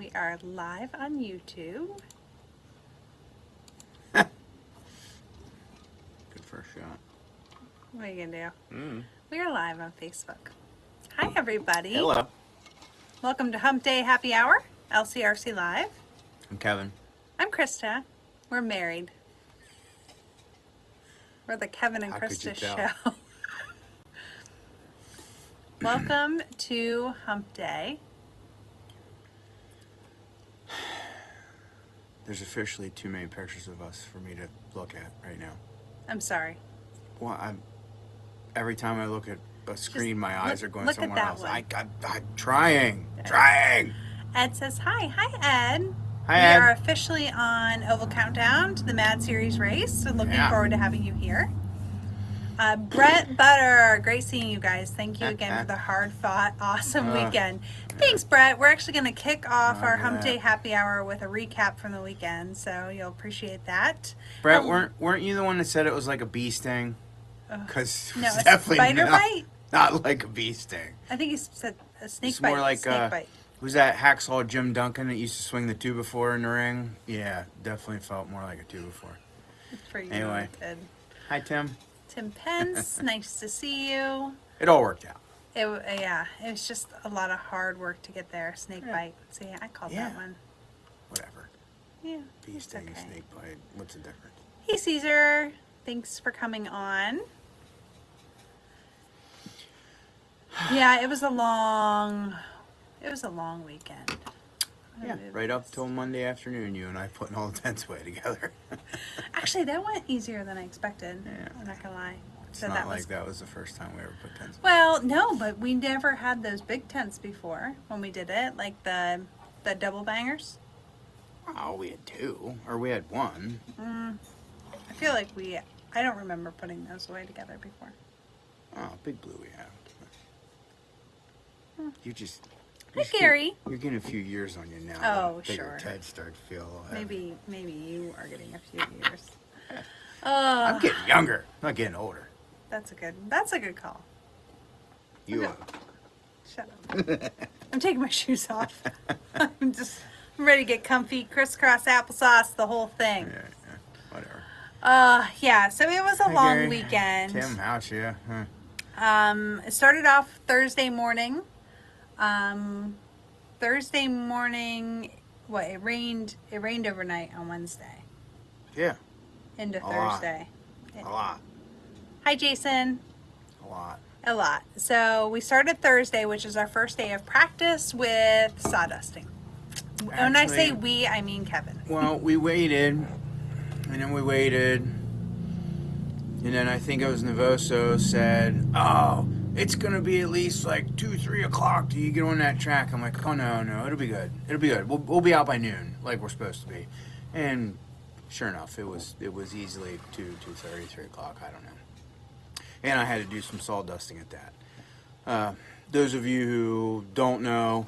We are live on YouTube. Good first shot. What are you gonna do? We are live on Facebook. Hi everybody. Hello. Welcome to Hump Day Happy Hour, LCRC Live. I'm Kevin. I'm Christa. We're married. We're the Kevin and How could you Christa tell? show. Welcome to Hump Day. There's officially too many pictures of us for me to look at right now. I'm sorry. Well, every time I look at a screen, my eyes are going look at somewhere that else. one. I'm trying. Trying. Ed says hi. Hi, Ed. Hi, We Ed. are officially on Oval Countdown to the Mad Series race, so looking Yeah. forward to having you here. Brett Butter, great seeing you guys. Thank you again for the hard-fought, awesome weekend. Thanks, Brett. We're actually going to kick off our Hump Day Happy Hour with a recap from the weekend, so you'll appreciate that. Brett, weren't you the one that said it was like a bee sting? Because No, it's a definitely spider bite? not like a bee sting. I think he said a snake It's bite. more like snake bite. who's that hacksaw Jim Duncan that used to swing the 2x4 in the ring? Yeah, definitely felt more like a 2x4. For you, Anyway. Ed. Hi, Tim. Tim Pence, nice to see you. It all worked out. It was just a lot of hard work to get there. Snake bite. See, I called that one. Whatever. Yeah. Bee it's sting, okay. snake bite. What's the difference? Hey, Caesar. Thanks for coming on. Yeah, it was a long weekend. Yeah, right up till Monday afternoon, you and I putting all the tents away together. Actually, that went easier than I expected. Yeah. I'm not gonna lie. It's So not that like was that was the first time we ever put tents away. well, no, but we never had those big tents before when we did it, like the double bangers. Oh, we had two, or we had one. I feel like I don't remember putting those away together before. Oh, Big Blue we have. You just... Hi, Gary. You're getting a few years on you now. Oh, The bigger sure. Teds start to feel a little heavy. Maybe you are getting a few years. I'm getting younger, not getting older. That's a good call. You Okay. Shut up. I'm taking my shoes off. I'm ready to get comfy, crisscross applesauce, the whole thing. Yeah, whatever. Yeah, so it was a Hi, long Gary. weekend. Tim, how's you? Huh? It started off Thursday morning. Thursday morning, it rained overnight on Wednesday Yeah, into A lot. Thursday. a lot. Hi, Jason. A lot. A lot. So we started Thursday, which is our first day of practice with sawdusting. When I say Actually- we, I mean Kevin. Well, we waited, and then we waited, and then I think it was Navoso said, "Oh, it's gonna be at least like 2-3 o'clock till you get on that track." I'm like, "Oh no, it'll be good. It'll be good. We'll be out by noon, like we're supposed to be." And sure enough, it was easily 2:30, 3 o'clock. I don't know. And I had to do some sawdusting at that. Those of you who don't know.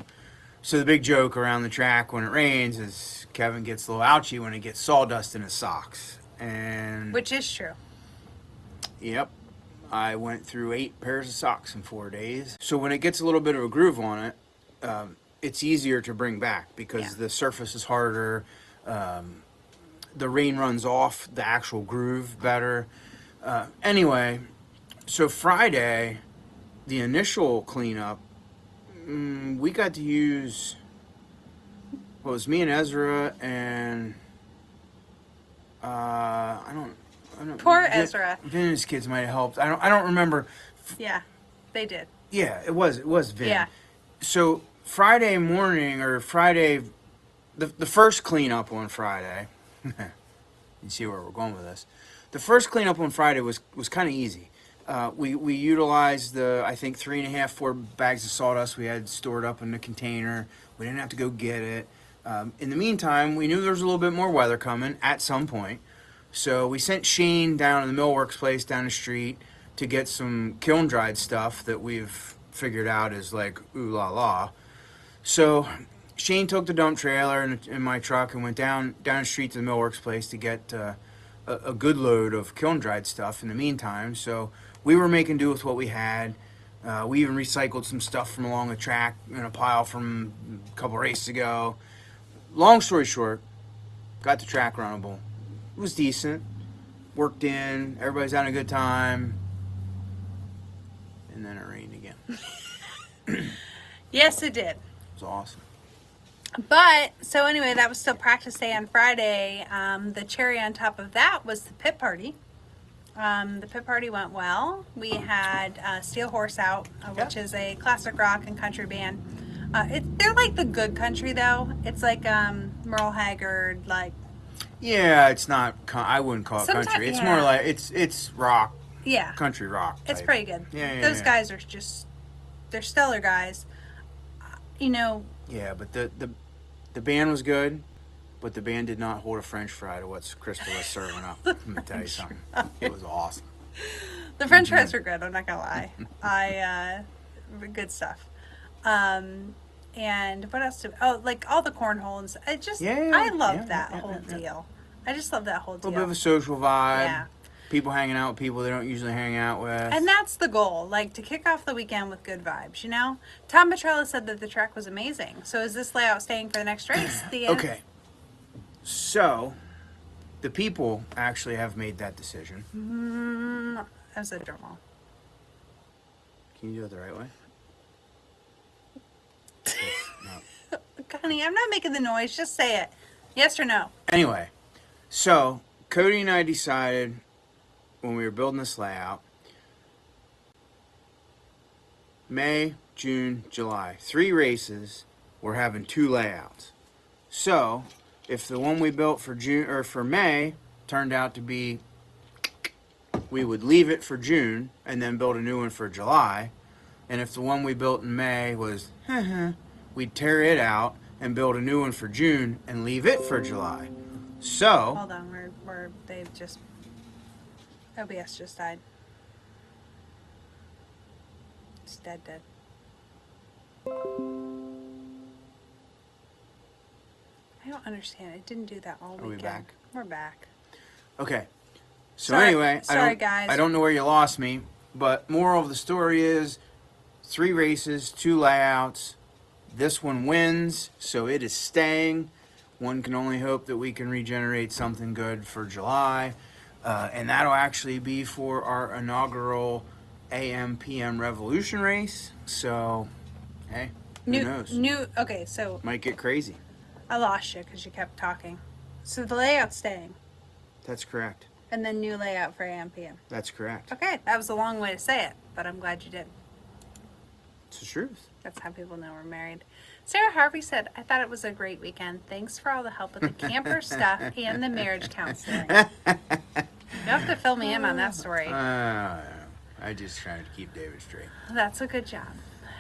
So the big joke around the track when it rains is Kevin gets a little ouchy when he gets sawdust in his socks. And Which is true. yep, I went through 8 pairs of socks in 4 days. So when it gets a little bit of a groove on it, it's easier to bring back because the surface is harder. The rain runs off the actual groove better. Anyway, so Friday, the initial cleanup, we got to use, well, it was me and Ezra and I don't. Poor Ezra. Vin and his kids might have helped. I don't remember. Yeah, they did. Yeah, it was Vin. Yeah. So Friday morning or Friday, the first cleanup on Friday. You see where we're going with this. The first cleanup on Friday was kind of easy. We utilized the, I think, 3.5-4 bags of sawdust we had stored up in the container. We didn't have to go get it. In the meantime, we knew there was a little bit more weather coming at some point. So we sent Shane down to the Millworks place down the street to get some kiln dried stuff that we've figured out is like ooh la la. So Shane took the dump trailer in my truck and went down the street to the Millworks place to get a good load of kiln dried stuff in the meantime. So we were making do with what we had. We even recycled some stuff from along the track in a pile from a couple races ago. long story short, got the track runnable. It was decent. Worked in. Everybody's having a good time. And then it rained again. Yes, it did. It was awesome. But, so anyway, that was still practice day on Friday. The cherry on top of that was the pit party. The pit party went well. We had Steel Horse out, which is a classic rock and country band. They're like the good country, though. It's like Merle Haggard, like... Yeah, it's not... I wouldn't call it country. It's more like... It's rock. Yeah. Country rock type. It's pretty good. Yeah, Those guys are just... They're stellar guys. You know... Yeah, but the band was good, but the band did not hold a French fry to what Christa was serving up. Let me tell you something. It was awesome. The French fries were good, I'm not going to lie. Good stuff. And what else? Like all the cornhole and stuff. I love that whole deal. I just love that whole deal. A little bit of a social vibe. Yeah. People hanging out with people they don't usually hang out with. And that's the goal, like to kick off the weekend with good vibes, you know? Tom Petrella said that the track was amazing. So is this layout staying for the next race? Okay. So, the people actually have made that decision. As a drum roll. Can you do it the right way? No. Honey, I'm not making the noise. Just say it. Yes or no? Anyway, so Cody and I decided when we were building this layout, May, June, July, 3 races, we're having 2 layouts. So, if the one we built for June or for May turned out to be, we would leave it for June and then build a new one for July. And if the one we built in May was, we'd tear it out and build a new one for June and leave it for July. So, hold on, they've just, OBS just died. It's dead. I don't understand. It didn't do that all weekend. Are we back? We're back. Okay. So sorry, anyway, guys. I don't know where you lost me, but moral of the story is 3 races, 2 layouts. This one wins, so it is staying. One can only hope that we can regenerate something good for July. And that'll actually be for our inaugural AM/PM Revolution race. So, hey, who knows? Okay, so... Might get crazy. I lost you because you kept talking. So the layout's staying. That's correct. And then new layout for AM/PM. That's correct. Okay, that was a long way to say it, but I'm glad you did. It's the truth. That's how people know we're married. Sarah Harvey said, I thought it was a great weekend. Thanks for all the help with the camper stuff and the marriage counseling. You have to fill me in on that story. I just trying to keep David straight. That's a good job.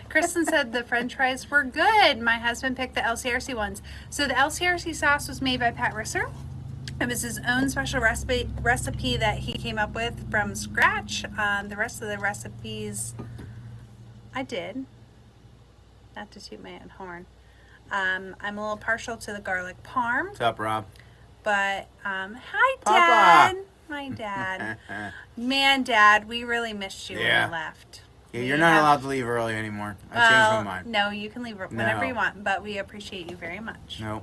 Kristen said the french fries were good. My husband picked the LCRC ones. So the LCRC sauce was made by Pat Risser. It was his own special recipe that he came up with from scratch. The rest of the recipes I did. Not to toot my own horn. I'm a little partial to the garlic parm. What's up, Rob? But, hi, Papa. Dad. My dad. Man, Dad, we really missed you when you left. Yeah, you're not allowed to leave early anymore. I changed my mind. No, you can leave whenever you want, but we appreciate you very much. No.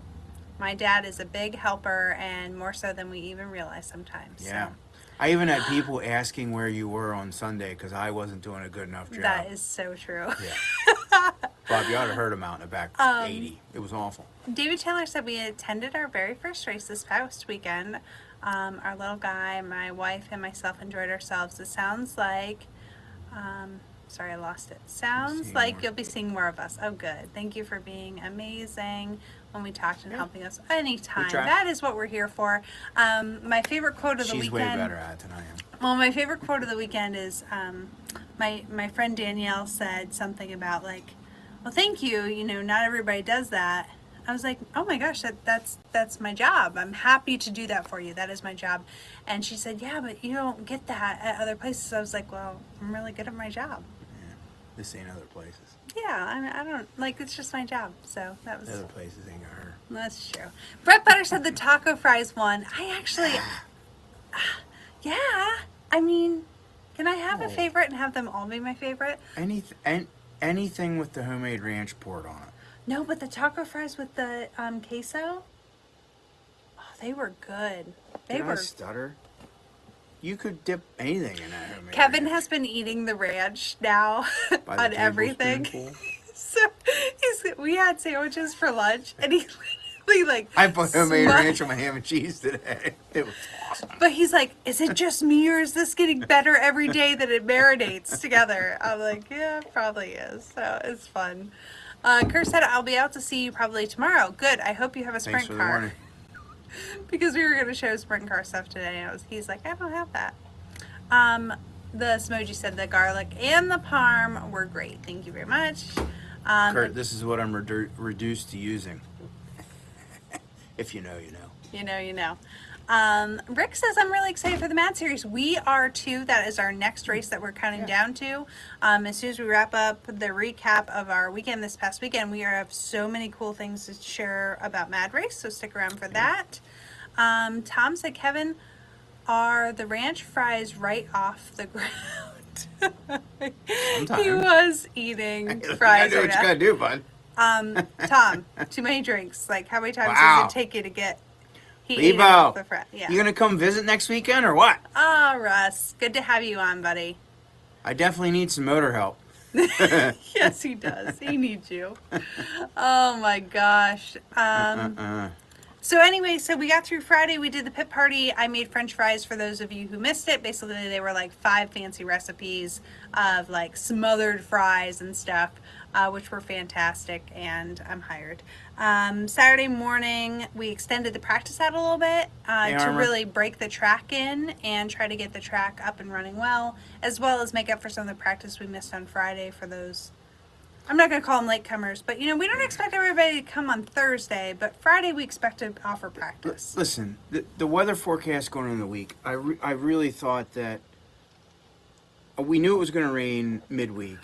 My dad is a big helper, and more so than we even realize sometimes. Yeah. So. I even had people asking where you were on Sunday because I wasn't doing a good enough job. That is so true. Yeah. Bob, you ought to heard him out in the back 80. It was awful. David Taylor said we attended our very first race this past weekend. Our little guy, my wife, and myself enjoyed ourselves. It sounds like... sorry, I lost it. Sounds like you'll be seeing more of us. Oh, good. Thank you for being amazing when we talked and helping us anytime. That is what we're here for. My favorite quote of the weekend... She's way better at it than I am. Well, my favorite quote of the weekend is my friend Danielle said something about like, well, thank you. You know, not everybody does that. I was like, oh my gosh, that's my job. I'm happy to do that for you. That is my job. And she said, yeah, but you don't get that at other places. I was like, well, I'm really good at my job. Yeah, this ain't other places. Yeah, I don't, like, it's just my job. So that was... Other places ain't got her. That's true. Brett Butter said the taco fries won. I actually... yeah, I mean, can I have a favorite and have them all be my favorite? Anything with the homemade ranch poured on it. No, but the taco fries with the queso, oh, they were good. They Did I were. stutter? You could dip anything in that homemade Kevin ranch has been eating the ranch now by the on everything. tablespoonful. So we had sandwiches for lunch, and he literally like I put homemade ranch on my ham and cheese today. It was awesome. But he's like, is it just me or is this getting better every day that it marinates together? I'm like, yeah, it probably is. So it's fun. Kurt said, I'll be out to see you probably tomorrow. Good. I hope you have a Thanks sprint for the car. warning. Because we were going to show sprint car stuff today. And he's like, I don't have that. The Smoji said the garlic and the parm were great. Thank you very much. Kurt, this is what I'm reduced to using. If you know, you know. You know, you know. Rick says, I'm really excited for the Mad Series. We are too. That is our next race that we're counting down to. As soon as we wrap up the recap of our weekend this past weekend, we have so many cool things to share about Mad Race, so stick around for that. Tom said, Kevin, are the ranch fries right off the ground? Sometimes. He was eating You fries. gotta do what you gotta do, bud. Tom, too many drinks. Like, how many times Wow. does it take you to get... He ate it Levo, off the front. Yeah. you gonna come visit next weekend or what? Oh, Russ, good to have you on, buddy. I definitely need some motor help. Yes, he does. He needs you. Oh my gosh. So anyway, so we got through Friday. We did the pit party. I made French fries for those of you who missed it. Basically, they were like 5 fancy recipes of like smothered fries and stuff, which were fantastic. And I'm hired. Saturday morning, we extended the practice out a little bit to really break the track in and try to get the track up and running well as make up for some of the practice we missed on Friday for those. I'm not going to call them latecomers, but, you know, we don't expect everybody to come on Thursday, but Friday we expect to offer practice. Listen, the weather forecast going into the week, I really thought that we knew it was going to rain midweek,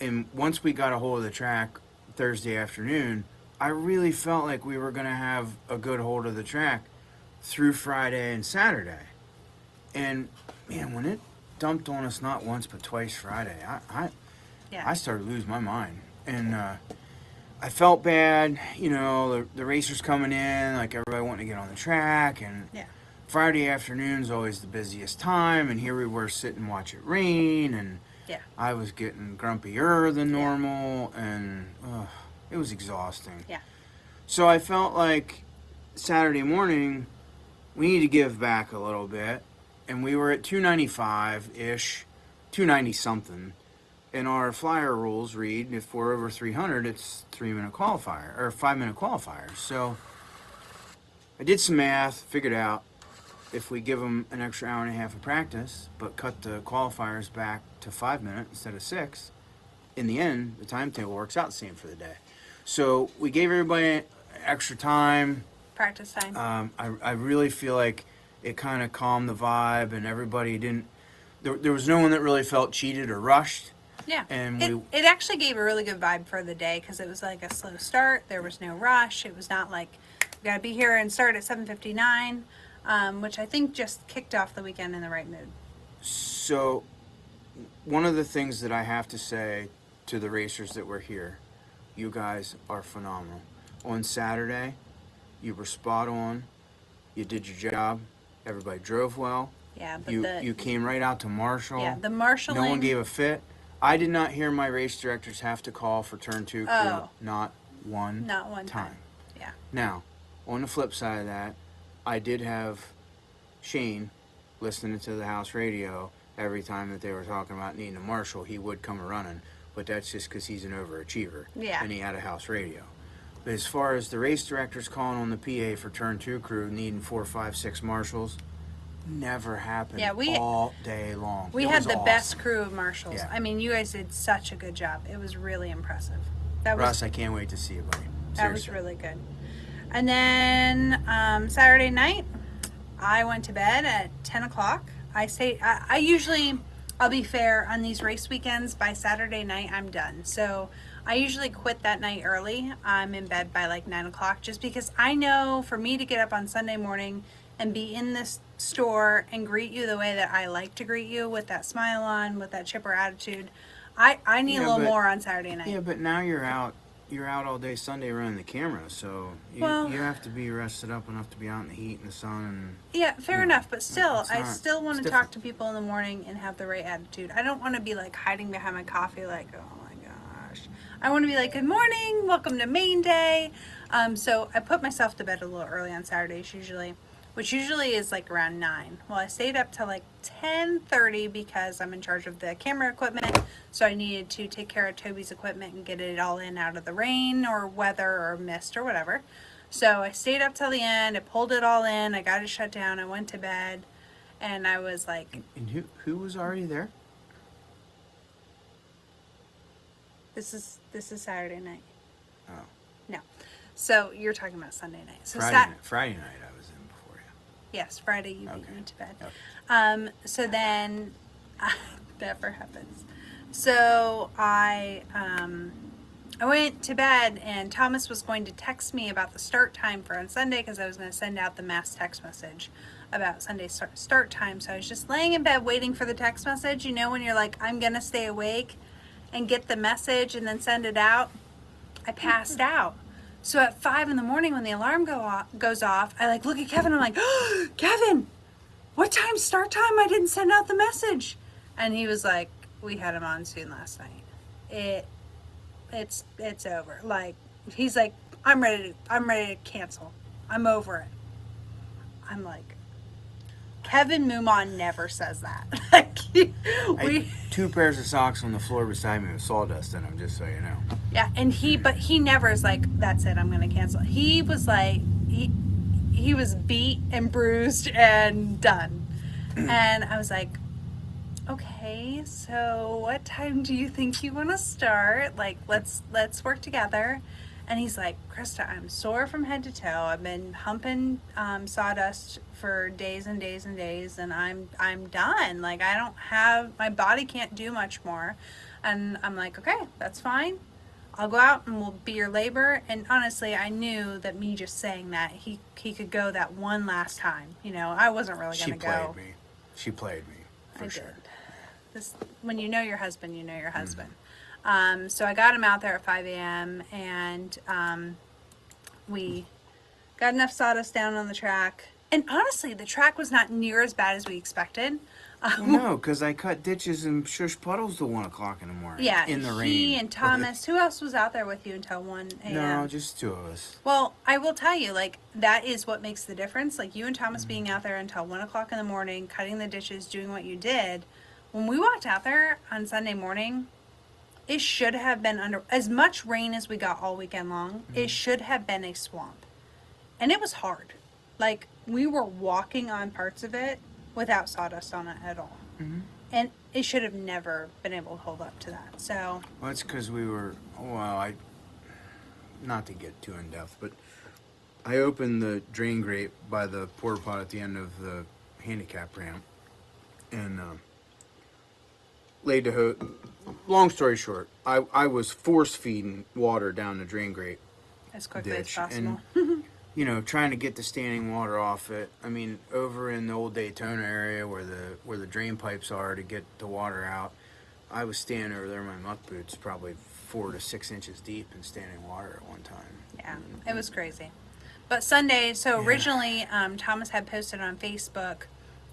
and once we got a hold of the track Thursday afternoon, I really felt like we were going to have a good hold of the track through Friday and Saturday. And, man, when it dumped on us not once but twice Friday, I started to lose my mind. And I felt bad, you know, the racers coming in, like everybody wanting to get on the track. And Friday afternoon's always the busiest time. And here we were sitting and watch it rain. And I was getting grumpier than normal. And it was exhausting. Yeah. So I felt like Saturday morning, we need to give back a little bit. And we were at 295-ish, 290-something. And our flyer rules read, if we're over 300, it's 3-minute qualifier, or 5-minute qualifiers. So I did some math, figured out if we give them an extra hour and a half of practice, but cut the qualifiers back to 5 minutes instead of 6, in the end, the timetable works out the same for the day. So we gave everybody extra time. Practice time. I really feel like it kind of calmed the vibe, and everybody didn't... There was no one that really felt cheated or rushed. Yeah, and it actually gave a really good vibe for the day because it was like a slow start. There was no rush. It was not like we got to be here and start at 7:59, which I think just kicked off the weekend in the right mood. So one of the things that I have to say to the racers that were here, you guys are phenomenal. On Saturday, you were spot on. You did your job. Everybody drove well. Yeah, but you came right out to marshal. Yeah, the marshalling. No one gave a fit. I did not hear my race directors have to call for turn 2 crew. Oh. Not one time. Yeah. Now, on the flip side of that, I did have Shane listening to the house radio every time that they were talking about needing a marshal. He would come running, but that's just because he's an overachiever. Yeah. And he had a house radio. But as far as the race directors calling on the PA for turn 2 crew needing 4, 5, 6 marshals, never happened all day long. We had the best crew of marshals. Yeah. I mean, you guys did such a good job. It was really impressive. Russ, I can't wait to see you, buddy. Seriously. That was really good. And then Saturday night, I went to bed at 10 o'clock. I usually, I'll be fair, on these race weekends, by Saturday night, I'm done. So I usually quit that night early. I'm in bed by like 9 o'clock just because I know for me to get up on Sunday morning and be in this store and greet you the way that I like to greet you, with that smile on, with that chipper attitude, I need a little more on Saturday night. Yeah, but now you're out you're out all day Sunday running the camera, so you have to be rested up enough to be out in the heat and the sun. And yeah, fair enough, but still, it's I not- still want it's to talk different. to people in the morning and have the right attitude. I don't want to be like hiding behind my coffee, like, oh my gosh. I want to be like, good morning, welcome to main day. So I put myself to bed a little early on Saturdays usually, which usually is like around 9. Well, I stayed up till like 10:30 because I'm in charge of the camera equipment, so I needed to take care of Toby's equipment and get it all in out of the rain or weather or mist or whatever. So I stayed up till the end, I pulled it all in, I got it shut down, I went to bed, and I was like, And who was already there? this is Saturday night. Oh, No. So you're talking about Sunday night. So Friday night I was in before you. Yes, Friday you beat Okay. me to bed. Okay. So then, never happens. So I went to bed, and Thomas was going to text me about the start time for on Sunday because I was going to send out the mass text message about Sunday start time. So I was just laying in bed waiting for the text message. You know when you're like, I'm going to stay awake and get the message and then send it out? I passed out. So at 5 in the morning when the alarm goes off, I like look at Kevin. I'm like, oh, Kevin, what time's start time? I didn't send out the message. And he was like, we had a monsoon last night. It's over. Like, he's like, I'm ready to cancel. I'm over it. I'm like, Kevin Mumon never says that. Like, I 2 pairs of socks on the floor beside me with sawdust in them, just so you know. Yeah, and but he never is like, that's it, I'm gonna cancel. He was like, he was beat and bruised and done. And I was like, okay, so what time do you think you want to start? Like, let's work together. And he's like, Christa, I'm sore from head to toe. I've been humping sawdust for days and days and days, and I'm done. Like, I don't have, my body can't do much more. And I'm like, okay, that's fine. I'll go out and we'll be your labor. And honestly, I knew that me just saying that, he could go that one last time. You know, I wasn't really going to go. She played me, for sure. Did. This, when you know your husband, you know your husband. So I got him out there at 5 a.m. and we got enough sawdust down on the track. And honestly, the track was not near as bad as we expected. No, because I cut ditches and shush puddles till 1 o'clock in the morning. Yeah, in the rain. he and Thomas. Who else was out there with you until 1 a.m.? No, just 2 of us. Well, I will tell you, like, that is what makes the difference. Like, you and Thomas being out there until 1 o'clock in the morning, cutting the dishes, doing what you did. When we walked out there on Sunday morning, it should have been under as much rain as we got all weekend long. It should have been a swamp. And it was hard. Like, we were walking on parts of it without sawdust on it at all. And it should have never been able to hold up to that. So, well, it's because we were, not to get too in depth, but I opened the drain grate by the porta pot at the end of the handicap ramp and laid the hose. Long story short, I was force feeding water down the drain grate as quickly as ditch possible. and trying to get the standing water off it. I mean, over in the old Daytona area where the drain pipes are to get the water out, I was standing over there in my muck boots probably 4 to 6 inches deep in standing water at one time. Yeah, it was crazy. But Sunday, so originally Thomas had posted on Facebook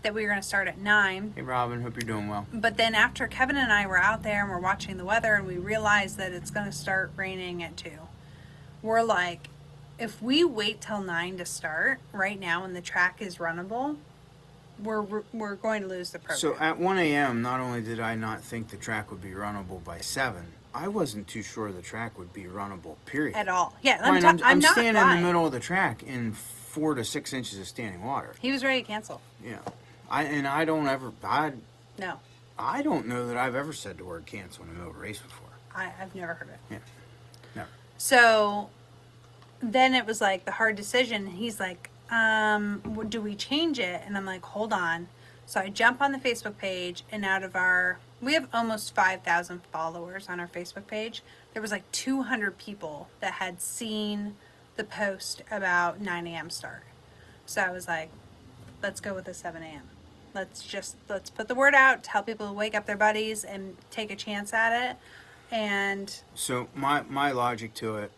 that we were going to start at 9. Hey Robin, hope you're doing well. But then after Kevin and I were out there and we're watching the weather and we realized that it's going to start raining at 2, we're like, if we wait till 9 to start right now when the track is runnable, we're going to lose the program. So at 1 a.m., not only did I not think the track would be runnable by 7, I wasn't too sure the track would be runnable, period. At all. Yeah, I'm not standing lying. in the middle of the track in 4 to 6 inches of standing water. He was ready to cancel. Yeah. I don't No. I don't know that I've ever said the word cancel in the middle of a race before. I've never heard it. Yeah. Never. So then it was like the hard decision. He's like, do we change it? And I'm like, hold on. So I jump on the Facebook page, and we have almost 5,000 followers on our Facebook page. There was like 200 people that had seen the post about 9 a.m. start. So I was like, let's go with the 7 a.m. Let's put the word out, tell people to wake up their buddies and take a chance at it. And so my logic to it,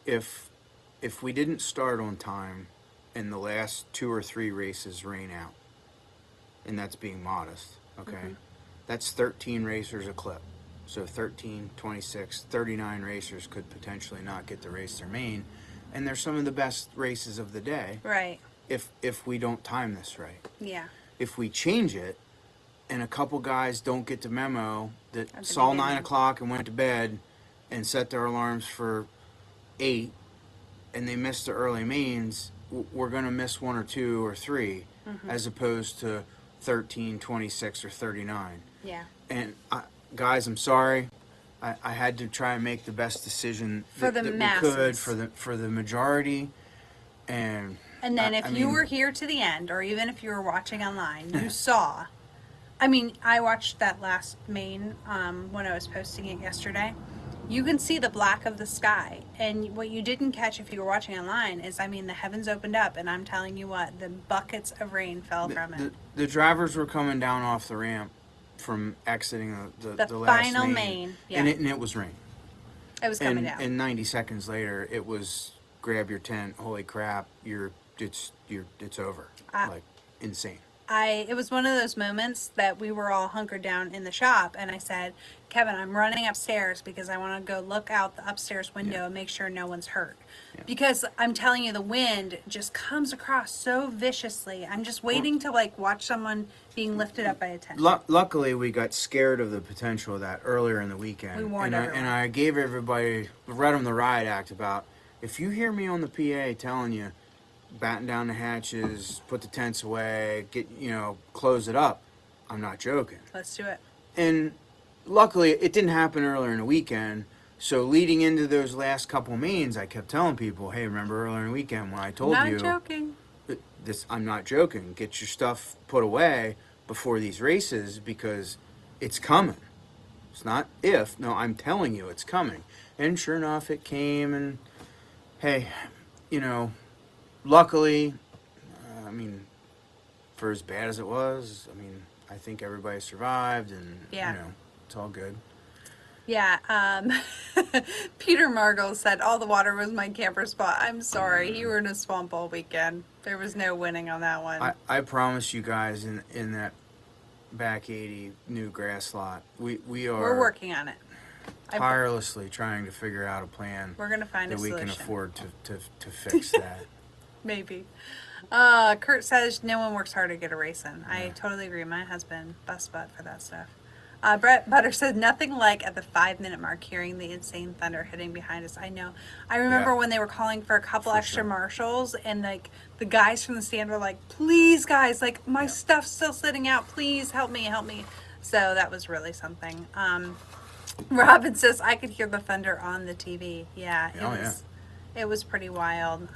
if we didn't start on time and the last 2 or 3 races rain out, and that's being modest, okay, that's 13 racers a clip. So 13, 26, 39 racers could potentially not get to race their main, and they're some of the best races of the day. right. If we don't time this right. Yeah. If we change it and a couple guys don't get the memo that At the saw beginning. 9 o'clock and went to bed and set their alarms for 8 and they miss the early mains, we're going to miss 1 or 2 or 3 as opposed to 13, 26, or 39. Yeah. And guys, I'm sorry. I had to try and make the best decision For the that masses. we could for the majority. And then if you mean, were here to the end, or even if you were watching online, you saw. I mean, I watched that last main when I was posting it yesterday. You can see the black of the sky. And what you didn't catch if you were watching online is, I mean, the heavens opened up, and I'm telling you what, the buckets of rain fell from it. the drivers were coming down off the ramp from exiting the last final main, yeah. and it was rain. It was coming down. And 90 seconds later, it was grab your tent. Holy crap! It's over. Like insane. It was one of those moments that we were all hunkered down in the shop, and I said, Kevin, I'm running upstairs because I want to go look out the upstairs window and make sure no one's hurt. Yeah. Because I'm telling you, the wind just comes across so viciously. I'm just waiting to watch someone being lifted up by a tent. Luckily, we got scared of the potential of that earlier in the weekend. We warned everyone. And I gave everybody, read them the riot act about, if you hear me on the PA telling you, batten down the hatches, put the tents away, close it up, I'm not joking. Let's do it. And luckily, it didn't happen earlier in the weekend. So leading into those last couple mains, I kept telling people, hey, remember earlier in the weekend when I told you... Not joking. I'm not joking. Get your stuff put away before these races because it's coming. It's not if. No, I'm telling you it's coming. And sure enough, it came. And, hey, luckily, for as bad as it was, I think everybody survived. And, it's all good. Yeah, Peter Margles said, all the water was my camper spot. I'm sorry, you were in a swamp all weekend. There was no winning on that one. I promise you guys in that back 80 new grass lot, we're working on it. Tirelessly trying to figure out a plan. We're going to find a solution. That we can afford to fix that. Maybe. Kurt says, no one works hard to get a race in. I totally agree. My husband, bust butt for that stuff. Brett Butter said, nothing like at the 5-minute mark hearing the insane thunder hitting behind us. I know. I remember when they were calling for a couple extra marshals, and the guys from the stand were like, please guys, my stuff's still sitting out. Please help me. So that was really something. Robin says, I could hear the thunder on the TV. Yeah, it was pretty wild.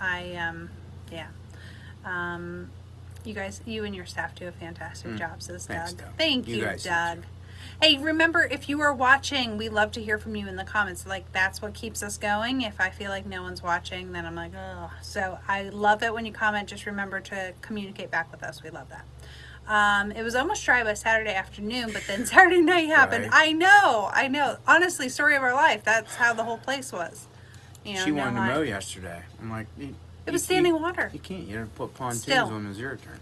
You guys, you and your staff do a fantastic job, says Doug. Thank you, Doug. Hey, remember, if you are watching, we love to hear from you in the comments. That's what keeps us going. If I feel like no one's watching, then I'm like, oh. So I love it when you comment. Just remember to communicate back with us. We love that. It was almost dry by Saturday afternoon, but then Saturday night happened. Right. I know. Honestly, story of our life. That's how the whole place was. She wanted to mow yesterday. I'm like, it was standing water. You can't. You have to put pontoons on the zero turn.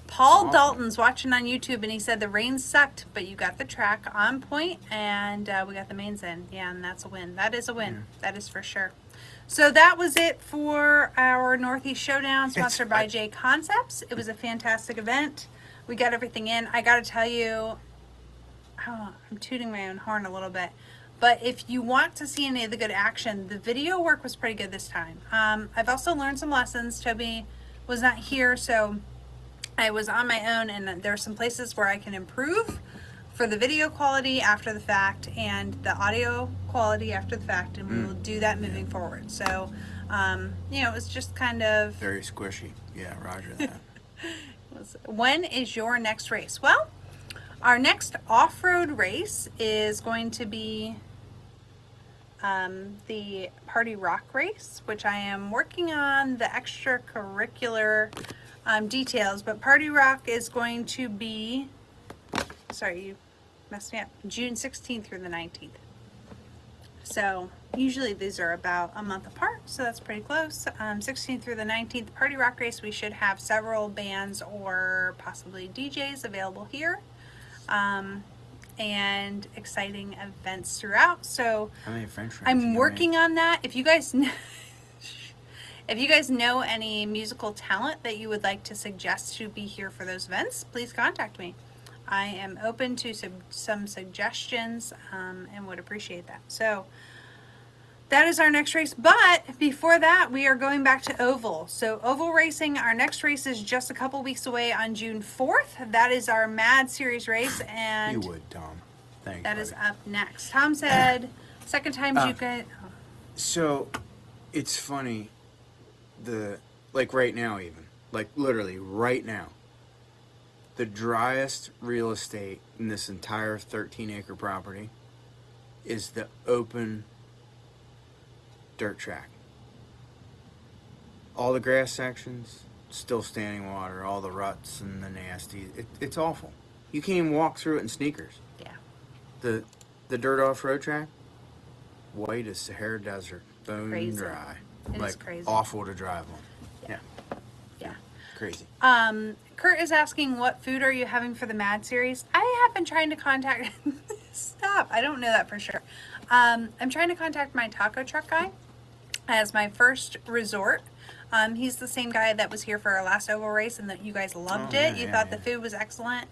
Paul Dalton's watching on YouTube, and he said the rain sucked, but you got the track on point, and we got the mains in. Yeah, and that's a win. That is a win. Yeah. That is for sure. So that was it for our Northeast Showdown, sponsored by J Concepts. It was a fantastic event. We got everything in. I got to tell you, I'm tooting my own horn a little bit, but if you want to see any of the good action, the video work was pretty good this time. I've also learned some lessons. Toby was not here, so I was on my own, and there are some places where I can improve for the video quality after the fact and the audio quality after the fact, and we will do that moving forward. So, it was just kind of... Very squishy. Yeah, roger that. When is your next race? Well, our next off-road race is going to be the Party Rock race, which I am working on the extracurricular details, but Party Rock is going to be, sorry, messed me up. June 16th through the 19th. So usually these are about a month apart, so that's pretty close. 16th through the 19th, Party Rock Race. We should have several bands or possibly DJs available here. And exciting events throughout. So How many French fries I'm you working make? on that. If you guys know, if you guys know any musical talent that you would like to suggest to be here for those events, please contact me. I am open to some suggestions and would appreciate that. So that is our next race. But before that, we are going back to oval. So oval racing, our next race is just a couple weeks away on June 4th. That is our Mad Series race, and You would, Tom. Thanks, that is buddy. up next. Tom said, second time you could. So, it's funny, like right now even, like literally right now, the driest real estate in this entire 13-acre property is the open dirt track. All the grass sections, still standing water, all the ruts and the nasty. It's awful. You can't even walk through it in sneakers. Yeah. The dirt off-road track, white as Sahara Desert, bone Crazy. dry. It like is crazy. awful to drive on. Yeah. Yeah. Crazy. Kurt is asking, what food are you having for the Mad Series? I have been trying to contact. Stop. I don't know that for sure. I'm trying to contact my taco truck guy as my first resort. He's the same guy that was here for our last oval race and that you guys loved it. You thought the food was excellent.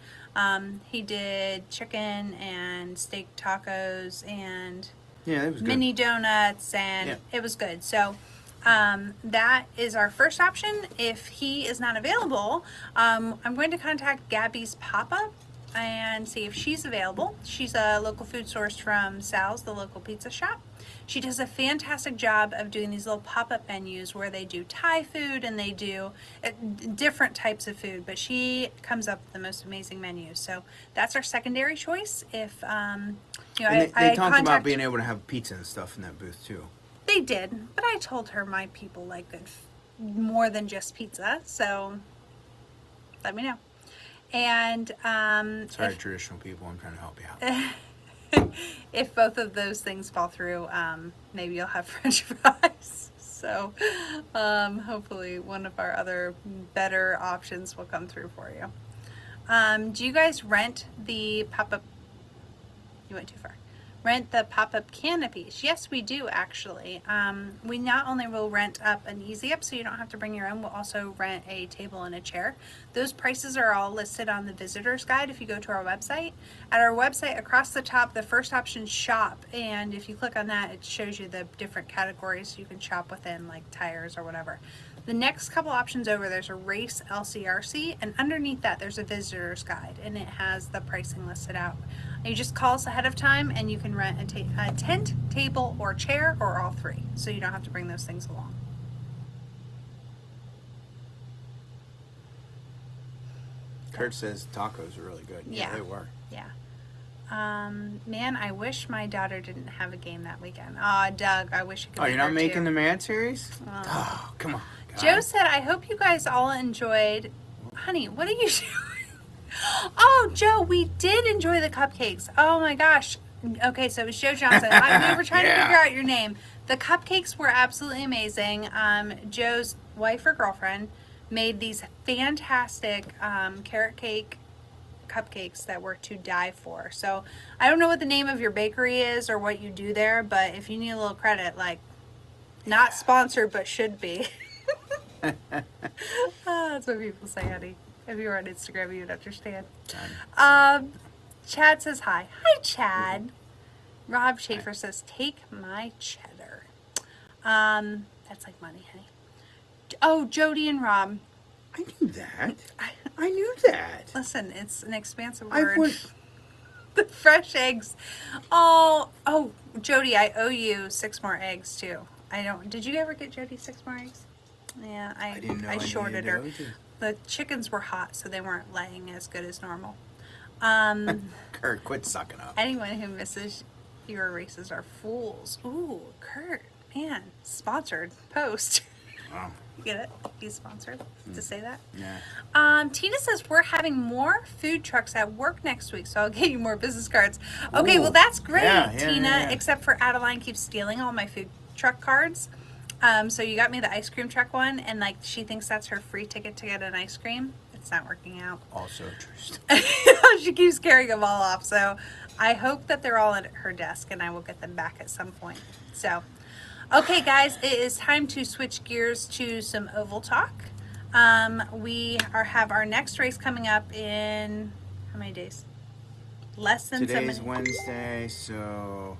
He did chicken and steak tacos and it was good. mini donuts, and it was good. So that is our first option. If he is not available, I'm going to contact Gabby's Papa and see if she's available. She's a local food sourced from Sal's, the local pizza shop. She does a fantastic job of doing these little pop-up menus where they do Thai food and they do different types of food, but she comes up with the most amazing menus. So that's our secondary choice. If they talked about being able to have pizza and stuff in that booth too. They did, but I told her my people like good more than just pizza, so let me know. And sorry, traditional people, I'm trying to help you out. if both of those things fall through, maybe you'll have French fries. So hopefully one of our other better options will come through for you. Do you guys rent the pop-up? You went too far. Rent the pop-up canopies? Yes, we do actually. We not only will rent up an easy up so you don't have to bring your own, we'll also rent a table and a chair. Those prices are all listed on the visitor's guide if you go to our website. At our website, across the top, the first option is shop, and if you click on that, it shows you the different categories you can shop within, like tires or whatever. The next couple options over, there's a race LCRC, and underneath that there's a visitor's guide, and it has the pricing listed out. You just call us ahead of time and you can rent a tent, table, or chair, or all three, so you don't have to bring those things along. Kurt says tacos are really good. Yeah, they were. Yeah. Man, I wish my daughter didn't have a game that weekend. Aw, Doug, I wish you could. Oh, you're not making the Mad Series? Oh, come on, guys. Joe said, I hope you guys all enjoyed. Honey, what are you doing? Oh, Joe, we did enjoy the cupcakes. Oh my gosh. Okay, so it was Joe Johnson. We were trying to figure out your name. The cupcakes were absolutely amazing. Joe's wife or girlfriend made these fantastic carrot cake cupcakes that were to die for. So I don't know what the name of your bakery is or what you do there, but if you need a little credit, like, not sponsored but should be. That's what people say, honey. If you were on Instagram, you'd understand. Chad says hi. Hi, Chad. Rob Schaefer says, take my cheddar. That's like money, honey. Oh, Jody and Rob. I knew that. I knew that. Listen, it's an expansive word. The fresh eggs. Oh, Jody, I owe you 6 more eggs too. Did you ever get Jody 6 more eggs? Yeah, I didn't know. I shorted her. The chickens were hot, so they weren't laying as good as normal. Kurt, quit sucking up. Anyone who misses your races are fools. Ooh, Kurt, man, sponsored post. Wow. You get it? He's sponsored to say that. Yeah. Tina says we're having more food trucks at work next week, so I'll get you more business cards. Okay, well Ooh. that's great, Yeah, Tina. yeah. Except for Adeline keeps stealing all my food truck cards. So you got me the ice cream truck one, and like she thinks that's her free ticket to get an ice cream. It's not working out. Also true. She keeps carrying them all off. So I hope that they're all at her desk, and I will get them back at some point. So. Okay, guys, it is time to switch gears to some oval talk. Have our next race coming up in how many days? Less than Today's Wednesday, so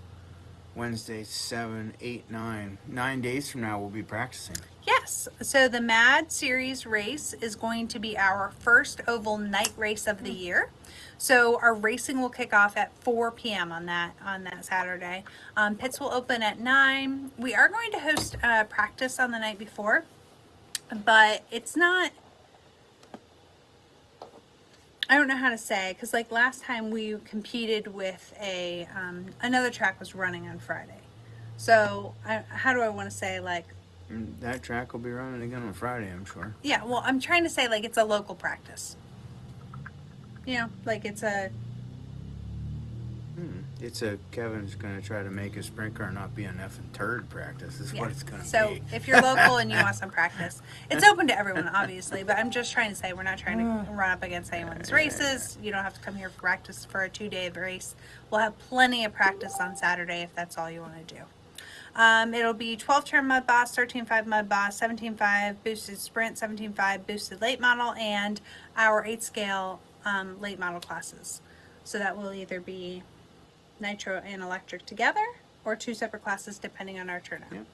Wednesday, 7, 8, 9. 9 days from now, we'll be practicing. Yes. So the Mad Series race is going to be our first oval night race of the year. So our racing will kick off at 4 p.m. on that Saturday. Pits will open at 9. We are going to host practice on the night before, but it's not. I don't know how to say, because like last time we competed with another track was running on Friday. So how do I want to say, like, That track will be running again on Friday, I'm sure. yeah, well, I'm trying to say like it's a local practice. You know, like it's a. Kevin's going to try to make a sprint car not be an effing turd practice. Is what it's going to be. So if you're local and you want some practice, it's open to everyone, obviously. But I'm just trying to say we're not trying to run up against anyone's races. You don't have to come here for practice for a 2-day race. We'll have plenty of practice on Saturday if that's all you want to do. It'll be 12-turn mud boss, 13.5 mud boss, 17.5 boosted sprint, 17.5 boosted late model, and our 8-scale late model classes. So that will either be nitro and electric together, or 2 separate classes depending on our turnout. Yep.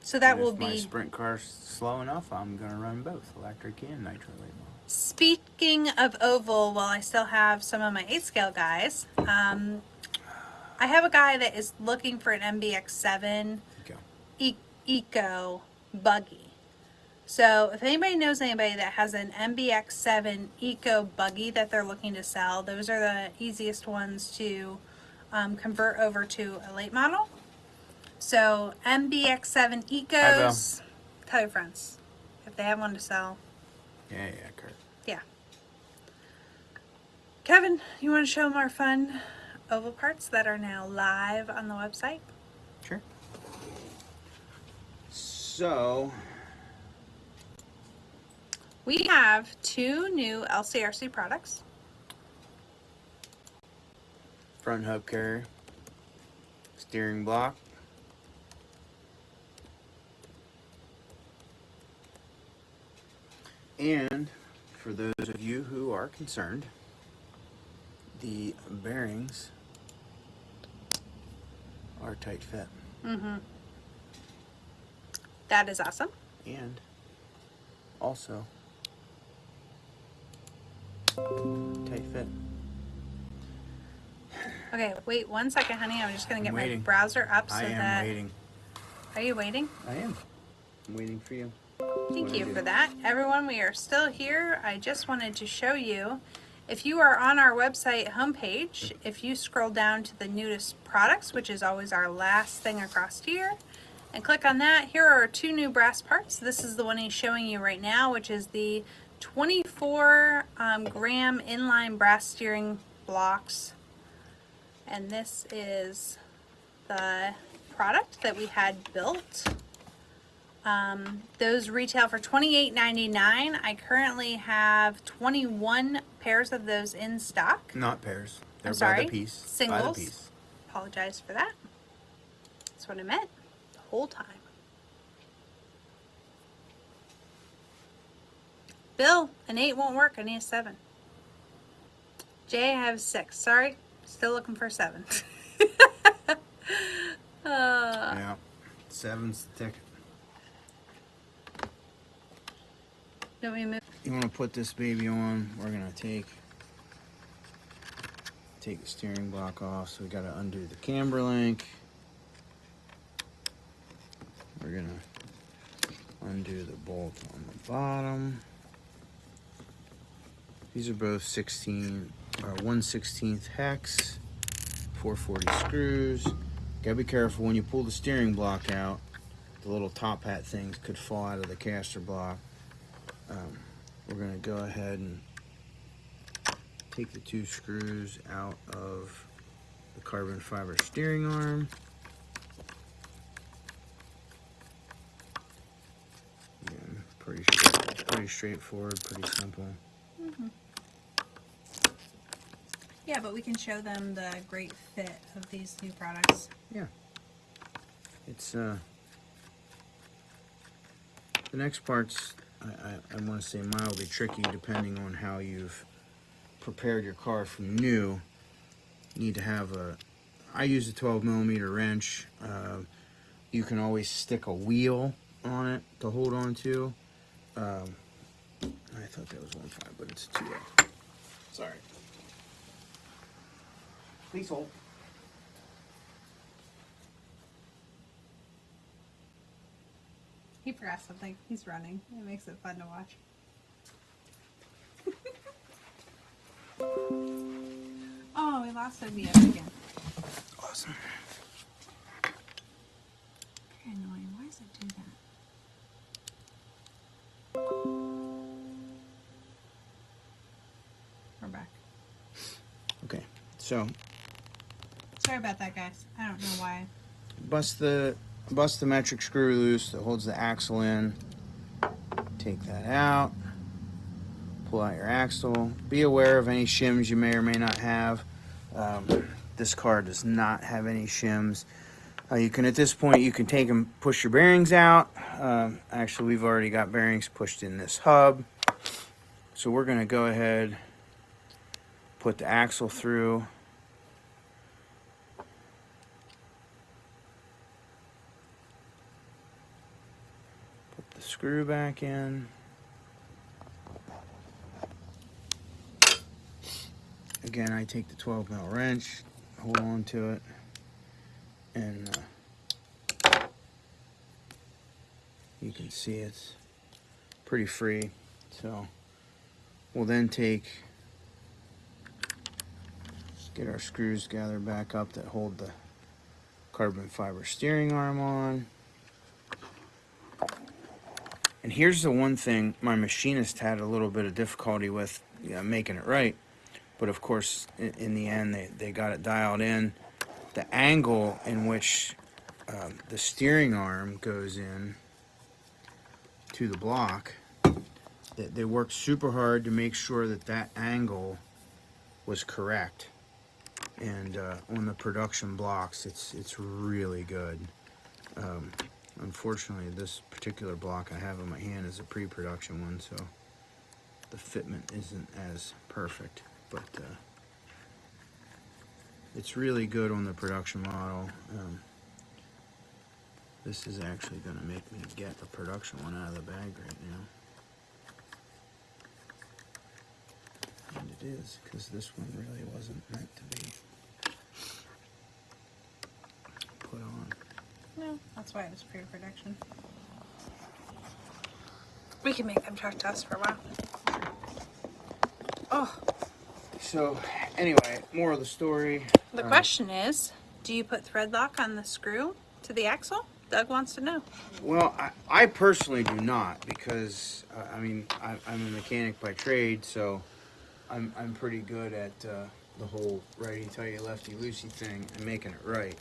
So that And will if be. my sprint car's slow enough, I'm going to run both electric and nitro late model. Speaking of oval, while I still have some of my 8-scale guys, I have a guy that is looking for an MBX7 Eco buggy. So if anybody knows anybody that has an MBX7 Eco buggy that they're looking to sell, those are the easiest ones to convert over to a late model. So MBX7 Ecos, tell your friends if they have one to sell. Yeah, Kurt. Yeah. Kevin, you want to show them our fun oval parts that are now live on the website? Sure. So we have 2 new LCRC products. Front hub carrier, steering block, and for those of you who are concerned, the bearings are tight fit. Mm-hmm. That is awesome. And also tight fit. Okay, wait 1 second, honey. I'm just going to get my browser up so I am that... waiting. Are you waiting? I am. I'm waiting for you. Thank you for that. Everyone, we are still here. I just wanted to show you, if you are on our website homepage, if you scroll down to the newest products, which is always our last thing across here, and click on that, here are 2 new brass parts. This is the one he's showing you right now, which is the 24 gram inline brass steering blocks. And this is the product that we had built. Those retail for $28.99. I currently have 21 pairs of those in stock. Not pairs. They're I'm sorry, by the piece. singles. By the piece. Apologize for that. That's what I meant the whole time. Bill, an 8 won't work. I need a 7. Jay, I have a 6. Sorry, still looking for a 7. Yeah, 7's the ticket. Don't we move? You want to put this baby on? We're gonna take the steering block off. So we got to undo the camber link. We're gonna undo the bolt on the bottom. These are both 1/16 hex, 440 screws. Gotta be careful when you pull the steering block out. the little top hat things could fall out of the caster block. We're going to go ahead and take the 2 screws out of the carbon fiber steering arm. Again, pretty straightforward, pretty simple. Yeah, but we can show them the great fit of these new products. Yeah. It's the next part's I want to say mildly tricky depending on how you've prepared your car from new. You need to have I use a 12mm wrench. You can always stick a wheel on it to hold on to. I thought that was 1.5, but it's 2.0. Sorry. Please hold. He forgot something. He's running. It makes it fun to watch. Oh, we lost OBS again. Awesome. Very annoying. Why does it do that? We're back. Okay, so Sorry about that, guys. I don't know why. bust the metric screw loose that holds the axle in. Take that out. Pull out your axle. Be aware of any shims you may or may not have. This car does not have any shims. You can, at this point, you can take and push your bearings out. Actually, we've already got bearings pushed in this hub. So we're going to go ahead, put the axle through. Put the screw back in. Again, I take the 12mm wrench, hold on to it, and you can see it's pretty free. So we'll then get our screws gathered back up that hold the carbon fiber steering arm on. And here's the one thing my machinist had a little bit of difficulty with making it right. But of course, in the end, they got it dialed in. The angle in which the steering arm goes in to the block, they worked super hard to make sure that angle was correct. And on the production blocks, it's really good. Unfortunately, this particular block I have in my hand is a pre-production one, so the fitment isn't as perfect. But it's really good on the production model. This is actually going to make me get the production one out of the bag right now. And it is, because this one really wasn't meant to be put on. No, that's why it was pre-production. We can make them talk to us for a while. Oh. So, anyway, more of the story. The question is, do you put thread lock on the screw to the axle? Doug wants to know. Well, I personally do not, because I mean I'm a mechanic by trade, so I'm pretty good at the whole righty tighty lefty loosey thing and making it right.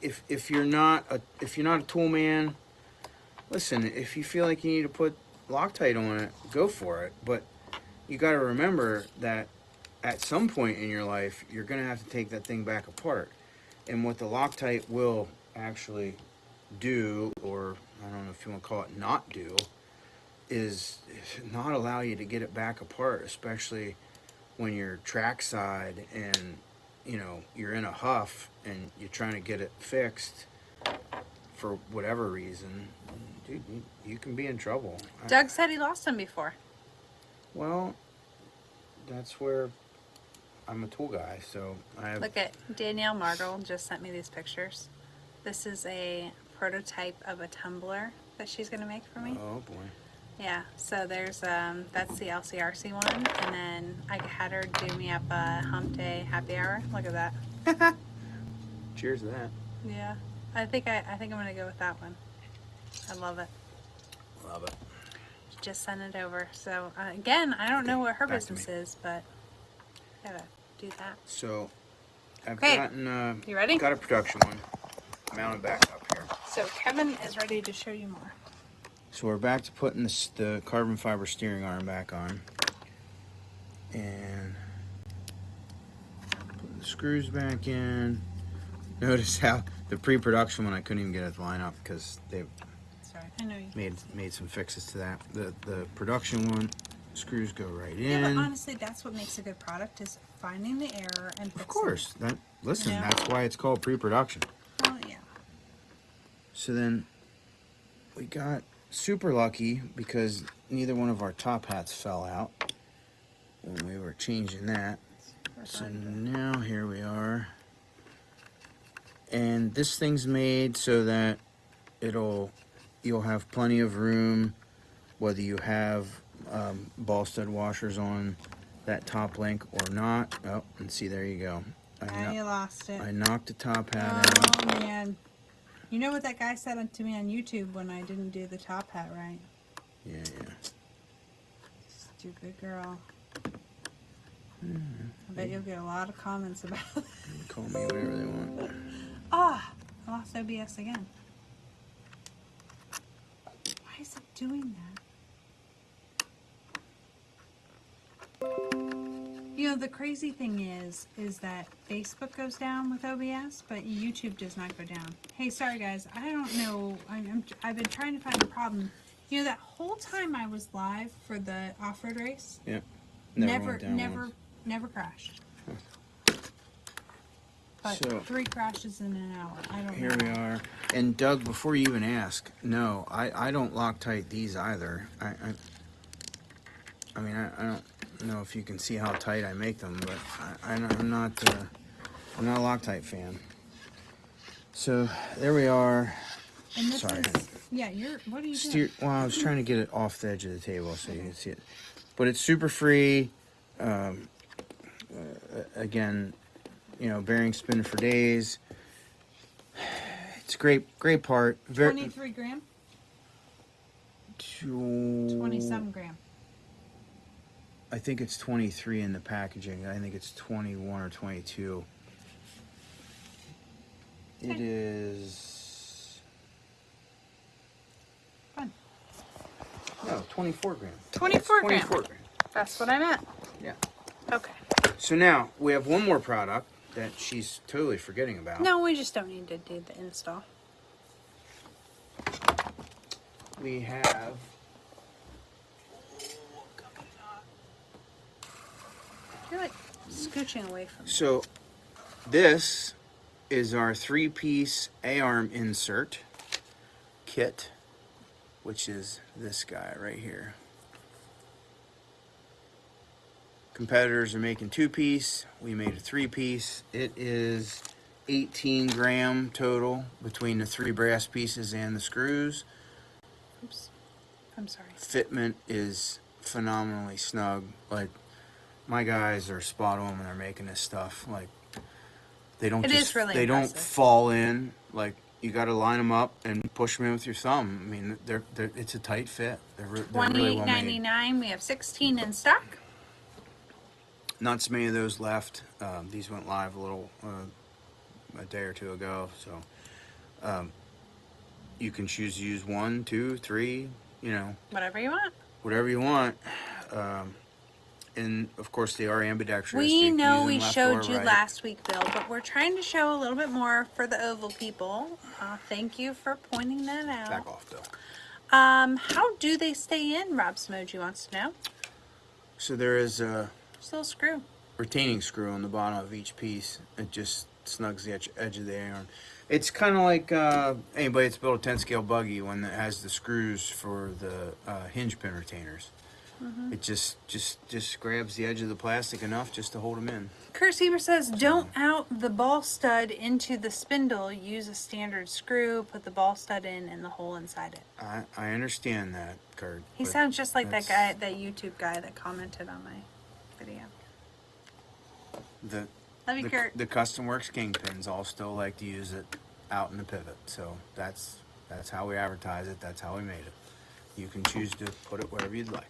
If you're not a tool man, listen. If you feel like you need to put Loctite on it, go for it. But you got to remember that at some point in your life, you're going to have to take that thing back apart. And what the Loctite will actually do, or I don't know if you want to call it not do, is not allow you to get it back apart, especially when you're trackside and you're in a huff and you're trying to get it fixed for whatever reason. Dude, you can be in trouble. Doug said he lost them before. Well, that's where I'm a tool guy, so I have... Look at Danielle Margle just sent me these pictures. This is a prototype of a tumbler that she's going to make for me. Oh boy. Yeah, so there's that's the LCRC one, and then I had her do me up a Hump Day happy hour. Look at that. Cheers to that. Yeah. I think I'm gonna go with that one. I love it. Love it. Just send it over. So again, I don't know what her back to business me. is, but gotta do that. So I've Okay. gotten You ready? got a production one mounted back up here. So Kevin is ready to show you more. So we're back to putting the carbon fiber steering arm back on. And putting the screws back in. Notice how the pre-production one I couldn't even get it to line up because they Sorry, I know you. made some fixes to that. The production one, screws go right in. Yeah, but honestly, that's what makes a good product is finding the error and fixing Of course. it. Listen, Yeah. that's why it's called pre-production. Well, yeah. So then we got super lucky because neither one of our top hats fell out when we were changing that. So now here we are. And this thing's made so that you'll have plenty of room whether you have ball stud washers on that top link or not. Oh, and see, there you go. Now you lost it. I knocked the top hat out. Oh man. You know what that guy said to me on YouTube when I didn't do the top hat right? Yeah. Stupid girl. I bet you'll get a lot of comments about it. Call me whatever they want. Ah, I lost OBS again. Why is it doing that? You know, the crazy thing is that Facebook goes down with OBS, but YouTube does not go down. Hey, sorry guys, I don't know. I've been trying to find a problem. You know, that whole time I was live for the off-road race, Yep. Never crashed. But So, 3 crashes in an hour. I don't here know. we are. And Doug, before you even ask, no, I don't Loctite these either. I mean, I don't know if you can see how tight I make them, but I'm not a Loctite fan. So there we are. And this Sorry. is, yeah, what are you doing? Well, I was trying to get it off the edge of the table so you can see it. But it's super free. Again, you know, bearing spin for days. It's a great part. 23 gram? 27 gram. I think it's 23 in the packaging. I think it's 21 or 22. Okay. It is... Fun. No, 24 grams. 24 gram. 24 grams. That's what I meant. Yeah. Okay. So now, we have one more product that she's totally forgetting about. No, we just don't need to do the install. We have... You're like scooching away from me. So, this is our 3-piece A-arm insert kit, which is this guy right here. Competitors are making 2-piece. We made a 3-piece. It is 18 gram total between the 3 brass pieces and the screws. Oops. I'm sorry. Fitment is phenomenally snug. Like, my guys are spot on when they're making this stuff. Like, they don't They don't impressive. fall in. Like, you got to line them up and push them in with your thumb. I mean, it's a tight fit. They're really well made. $28.99. We have 16 in stock. Not so many of those left. These went live a day or two ago. So you can choose to use 1, 2, 3. You know, Whatever you want. whatever you want. And of course, they are ambidextrous. We You can know use them we left showed or you right. last week, Bill, but we're trying to show a little bit more for the oval people. Thank you for pointing that out. Back off, Bill. How do they stay in? Rob Smoji wants to know. So there is a Just a little screw. retaining screw on the bottom of each piece. It just snugs the edge of the A-arm. It's kind of like anybody that's built a 10-scale buggy when it has the screws for the hinge pin retainers. Mm-hmm. It just grabs the edge of the plastic enough just to hold them in. Kurt Sieber says, don't out the ball stud into the spindle. Use a standard screw, put the ball stud in, and the hole inside it. I understand that, Kurt. He but sounds just like that that's- guy, that YouTube guy that commented on my video. The Love you, Kurt. the Custom Works Kingpins all still like to use it. out in the pivot. So that's how we advertise it. That's how we made it. You can choose to put it wherever you'd like.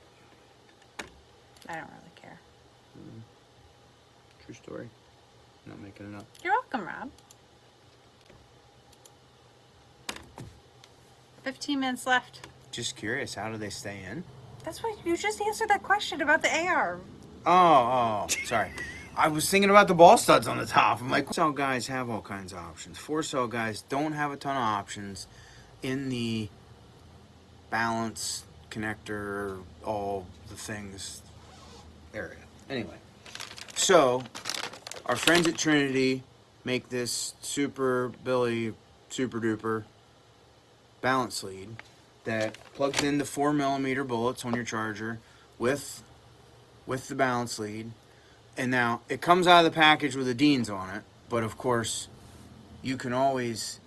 I don't really care. True story. Not making it up. You're welcome, Rob. 15 minutes left. Just curious, how do they stay in? That's what you just answered that question about the AR. Oh, sorry. I was thinking about the ball studs on the top. I'm like, 4-cell guys have all kinds of options. 4-cell guys don't have a ton of options in the balance, connector, all the things area. Anyway, so our friends at Trinity make this super duper balance lead that plugs into 4mm bullets on your charger with the balance lead. And now it comes out of the package with the Deans on it, but of course you can always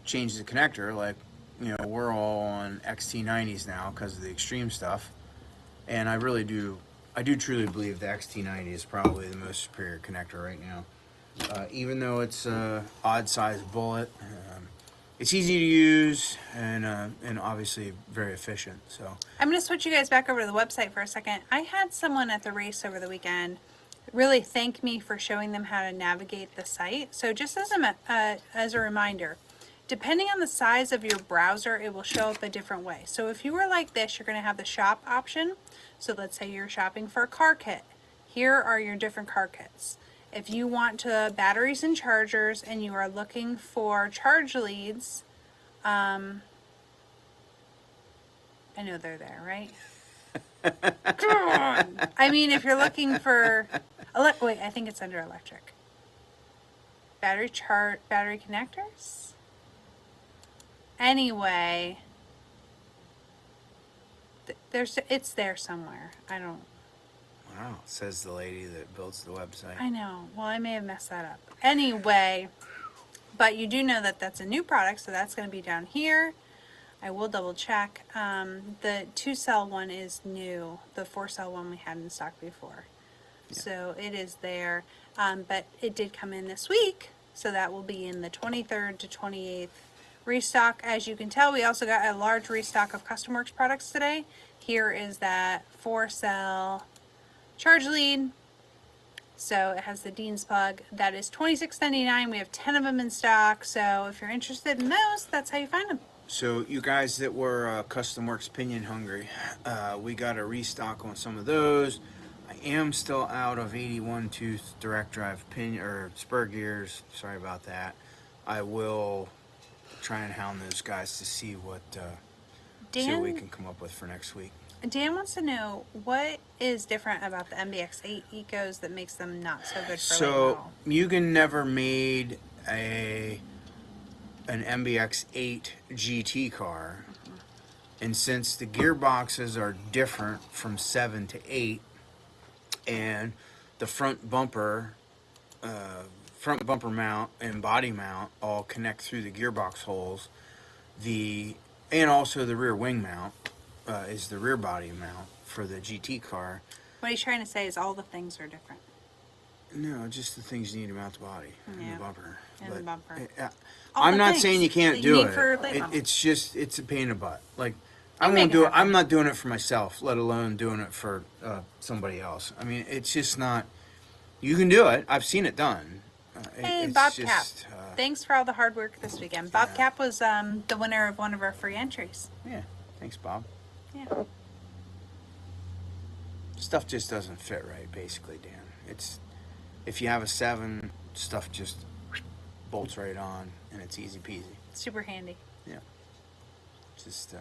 change the connector. Like, you know, we're all on XT90s now because of the extreme stuff, and I do truly believe the XT90 is probably the most superior connector right now. Even though it's a odd size bullet, it's easy to use and obviously very efficient. So I'm going to switch you guys back over to the website for a second. I had someone at the race over the weekend really thank me for showing them how to navigate the site. So just as a reminder, depending on the size of your browser, it will show up a different way. So if you were like this, you're going to have the shop option. So let's say you're shopping for a car kit. Here are your different car kits. If you want to batteries and chargers and you are looking for charge leads, I know they're there, right? Come on. I mean, if you're looking for, wait, I think it's under electric. Battery connectors? Anyway, it's there somewhere. I don't. wow, says the lady that builds the website. I know. Well, I may have messed that up. Anyway, but you do know that that's a new product, so that's going to be down here. I will double check. The 2-cell one is new. The 4-cell one we had in stock before. Yeah. So it is there. But it did come in this week, so that will be in the 23rd to 28th restock. As you can tell, we also got a large restock of CustomWorks products today. Here is that 4-cell charge lead. So it has the Dean's plug. That is $26.99. We have 10 of them in stock. So if you're interested in those, that's how you find them. So you guys that were CustomWorks pinion hungry, we got a restock on some of those. I am still out of 81 tooth direct drive pinion or spur gears. Sorry about that. I will try and hound those guys to see what we can come up with for next week. Dan wants to know what is different about the MBX8 Ecos that makes them not so good for late model. So Mugen never made an MBX8 GT car, and since the gearboxes are different from 7 to 8, and the front bumper mount and body mount all connect through the gearbox holes, and also the rear wing mount is the rear body mount for the GT car. What he's trying to say is all the things are different. No, just the things you need to mount the body and the bumper. And the bumper. I'm not saying you can't do it. It's just, it's a pain in the butt. Like, I won't do it. I'm not doing it for myself, let alone doing it for somebody else. I mean, it's just not. You can do it. I've seen it done. Hey, Bob Cap. Thanks for all the hard work this weekend. Bob Cap was the winner of one of our free entries. Yeah. Thanks, Bob. Yeah. Stuff just doesn't fit right, basically, Dan. It's if you have a 7, stuff just bolts right on, and it's easy peasy. Super handy. Yeah. Just.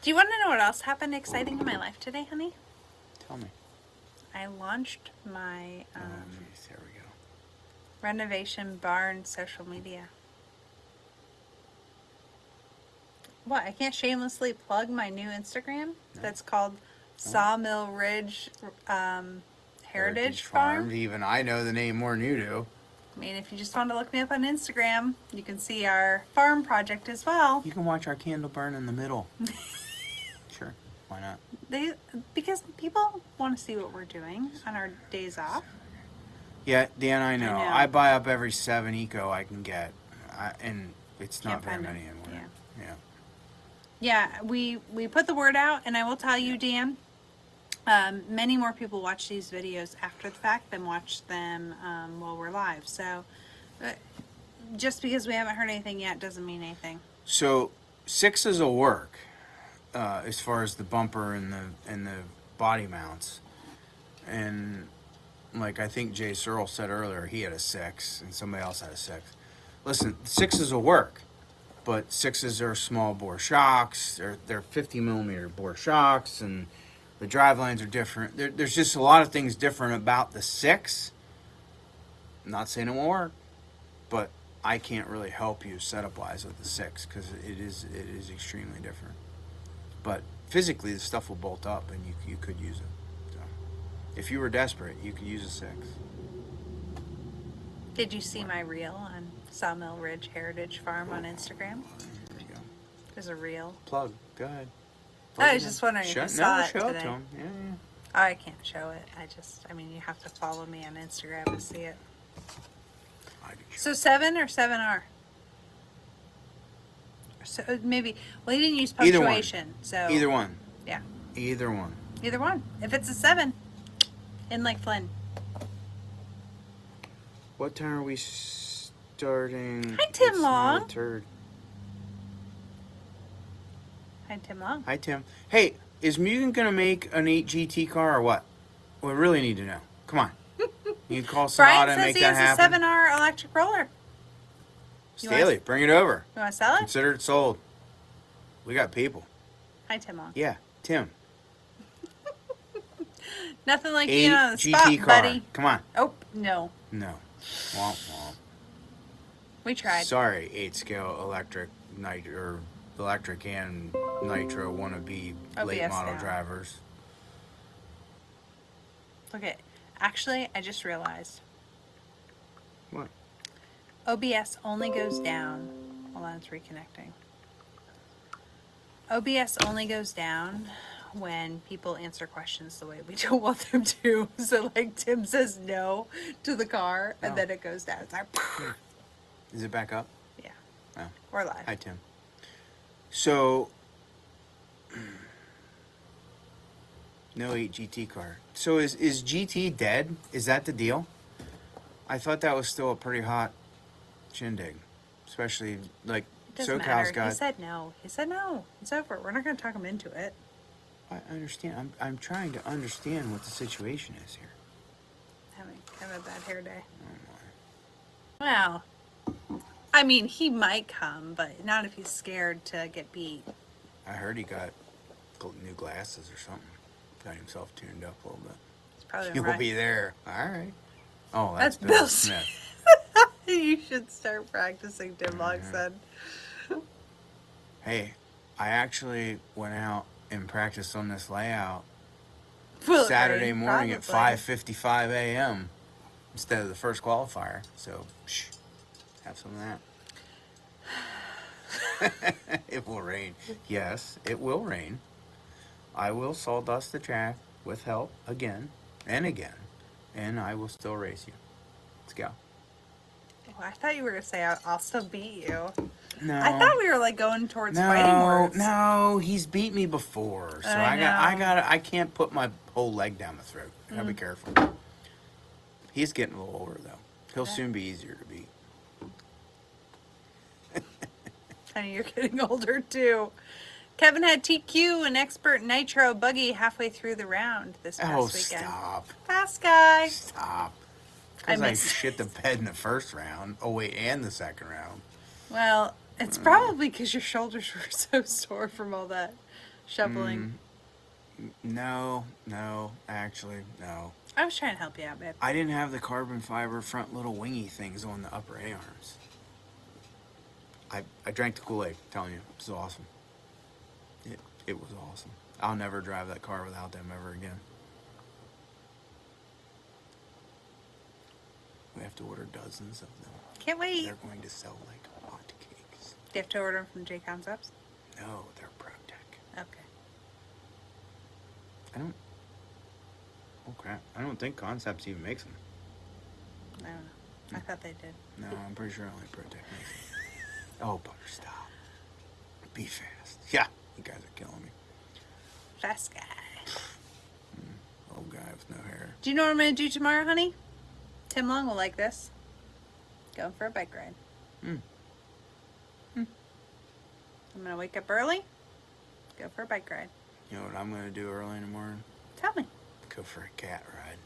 Do you want to know what else happened exciting in my life today, honey? Tell me. I launched my geez, there we go. renovation barn social media. What? I can't shamelessly plug my new Instagram? No. That's called Sawmill Ridge Heritage Farm. Even I know the name more than you do. I mean, if you just want to look me up on Instagram, you can see our farm project as well. You can watch our candle burn in the middle. Sure, why not? Because people want to see what we're doing on our days off. Yeah, Dan, I know. I buy up every 7 eco I can get. and it's Can't not very find many them. anymore. Yeah. Yeah, we put the word out, and I will tell you, Dan, many more people watch these videos after the fact than watch them while we're live. So uh, just because we haven't heard anything yet doesn't mean anything. So 6s will work as far as the bumper and the body mounts, and like I think Jay Searle said earlier, he had a 6 and somebody else had a 6. Listen, 6s will work, but 6s are small bore shocks. They're 50 millimeter bore shocks, and the drive lines are different. There's just a lot of things different about the 6. I'm not saying it won't work, but I can't really help you setup wise with the 6 because it is extremely different. But physically, the stuff will bolt up, and you could use it. So, if you were desperate, you could use a 6. Did you see my reel on Sawmill Ridge Heritage Farm on Instagram? There you go. There's a reel. Plug. Go ahead. I was just wondering if you saw it show today. it to him. Yeah. Oh, I can't show it. I mean, you have to follow me on Instagram to see it. I can show So 7 or 7R? So maybe, well, he didn't use Either one. punctuation. So Either one. Yeah. Either one. Either one. If it's a 7, in like Flynn. What time are we starting? Hi, Tim It's not a Long. turd. Hi, Tim Long. Hi, Tim. Hey, is Mugen gonna make an 8 GT car or what? We really need to know. Come on. You can call Brian Sonata and says make he that has a happen. 7R electric roller. You Staley, bring it over. You want to sell it? Consider it sold. We got people. Hi, Tim Long. Yeah, Tim. Nothing like 8 being on the GT spot, car. buddy. Come on. Oh, no. No. Womp womp. We tried. Sorry, 8 scale electric or electric and nitro wannabe late OBS model now. drivers. Okay. Actually, I just realized. What? OBS only goes down. Hold on, it's reconnecting. OBS only goes down when people answer questions the way we don't want them to. So, like, Tim says no to the car, and Oh. then it goes down. It's like, Is it back up? yeah. Oh. We're live. Hi, Tim. So, no 8 GT car. So is GT dead? Is that the deal? I thought that was still a pretty hot shindig, especially like Doesn't SoCal's matter. got. He said no. He said no. It's over. We're not going to talk him into it. I understand. I'm trying to understand what the situation is here. Having a bad hair day. Oh Well, I mean, he might come, but not if he's scared to get beat. my. I heard he got new glasses or something. Got himself tuned up a little bit. It's probably He will right. be there. All right. Oh, That's that's Bill Bill Smith. You should start practicing, Tim Long said. Hey, I actually went out and practiced on this layout Will it Saturday rain? morning at Probably. 5:55 a.m. instead of the first qualifier. So, have some of that. It will rain. Yes, it will rain. I will sawdust the track with help again and again, and I will still race you. Let's go. Oh, I thought you were going to say, I'll still beat you. No. I thought we were like going towards fighting words. No, he's beat me before, so I can't put my whole leg down the throat. I gotta be careful. He's getting a little older though. He'll soon be easier to beat. And you're getting older too. Kevin had TQ, an expert nitro buggy, halfway through the round this past weekend. Stop. Fast guy. Stop. I Because I missed shit the bed in the first round. Oh wait, and the second round. Well, it's probably because your shoulders were so sore from all that shoveling. No, actually, no. I was trying to help you out, babe. I didn't have the carbon fiber front little wingy things on the upper A-arms. I drank the Kool-Aid, telling you. It was awesome. It was awesome. I'll never drive that car without them ever again. We have to order dozens of them. Can't wait. They're going to sell like hotcakes. Do you have to order them from J Concepts? No, they're ProTech. Okay. I don't think Concepts even makes them. I don't know. I thought they did. No, I'm pretty sure only ProTech makes them. Oh, Butter, stop. Be fast. Yeah, you guys are killing me. Fast guy. Old guy with no hair. Do you know what I'm going to do tomorrow, honey? Tim Long will like this. Going for a bike ride. I'm going to wake up early. Go for a bike ride. You know what I'm going to do early in the morning? Tell me. Go for a cat ride.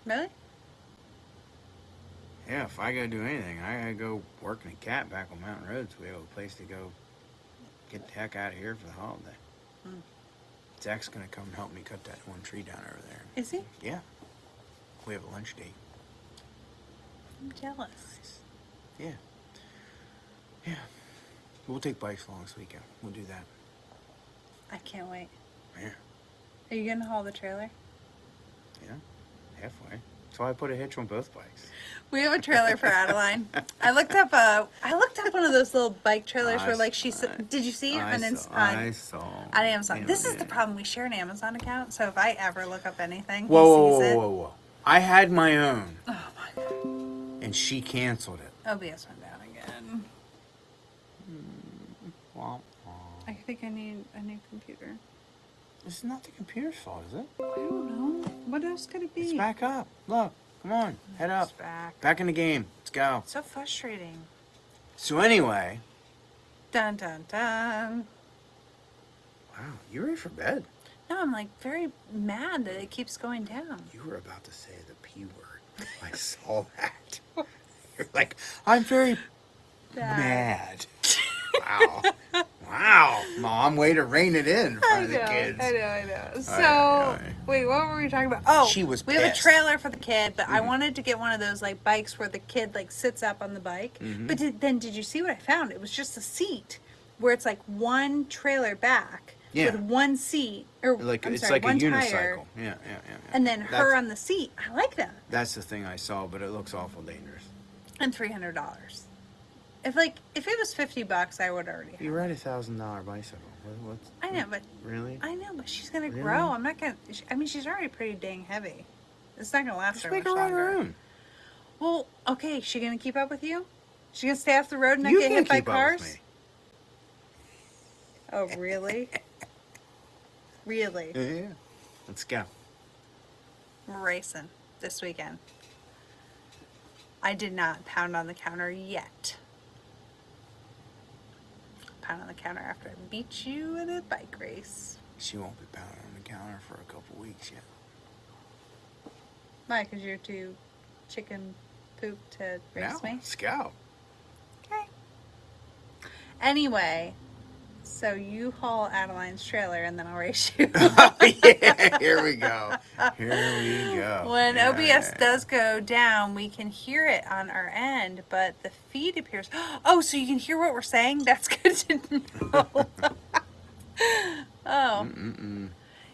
Really? Yeah, if I gotta do anything, I gotta go working a cat back on Mountain Road so we have a place to go get the heck out of here for the holiday. Zach's gonna come and help me cut that one tree down over there. Is he? Yeah. We have a lunch date. I'm jealous. Nice. Yeah. Yeah. We'll take bikes along this weekend. We'll do that. I can't wait. Yeah. Are you going to haul the trailer? Yeah. Halfway. That's why I put a hitch on both bikes. We have a trailer for Adeline. I looked up one of those little bike trailers where like did you see it I saw. On Amazon. This is the problem. We share an Amazon account, so if I ever look up anything, Whoa, he sees it. whoa. I had my own. Oh my god. And she canceled it. OBS went down again. Wah, wah. I think I need a new computer. It's not the computer's fault, is it? I don't know. What else could it be? It's back up. Look. Come on. Head up. It's back. Back in the game. Let's go. So frustrating. So anyway. Dun dun dun. Wow. You ready for bed? No, I'm like very mad that it keeps going down. You were about to say the P word. I saw that. You're like, I'm very mad. Wow. Wow. Mom, way to rein it in front of the kids. I know. So, all right. wait, what were we talking about? Oh, She was we have a pissed. trailer for the kid, but I wanted to get one of those like bikes where the kid like sits up on the bike. But then did you see what I found? It was just a seat where it's like one trailer back with one seat, or Like I'm it's sorry, like a one unicycle. tire, Yeah. and then her That's- on the seat. I like that. That's the thing I saw, but it looks awful dangerous. And $300. If it was $50, I would already have. You ride $1,000 bicycle. What's I know, but really? I know, but she's gonna Really? grow. I'm not gonna. I mean, she's already pretty dang heavy. It's not gonna last Just her make much her ride longer. her own. Well, okay, she gonna keep up with you? She gonna stay off the road and not You get can hit by keep up cars? with me. Oh, really? Really? Yeah. Let's go. We're racing this weekend. I did not pound on the counter yet. Pound on the counter after I beat you in a bike race. She won't be pounding on the counter for a couple weeks yet. Why? Because you're too chicken poop to race me? Let's go. Okay. Anyway, so you haul Adeline's trailer and then I'll race you. Yeah, here we go. Here we go. When Yeah, OBS does go down, we can hear it on our end, but the feed appears. Oh, so you can hear what we're saying? That's good to know. Oh.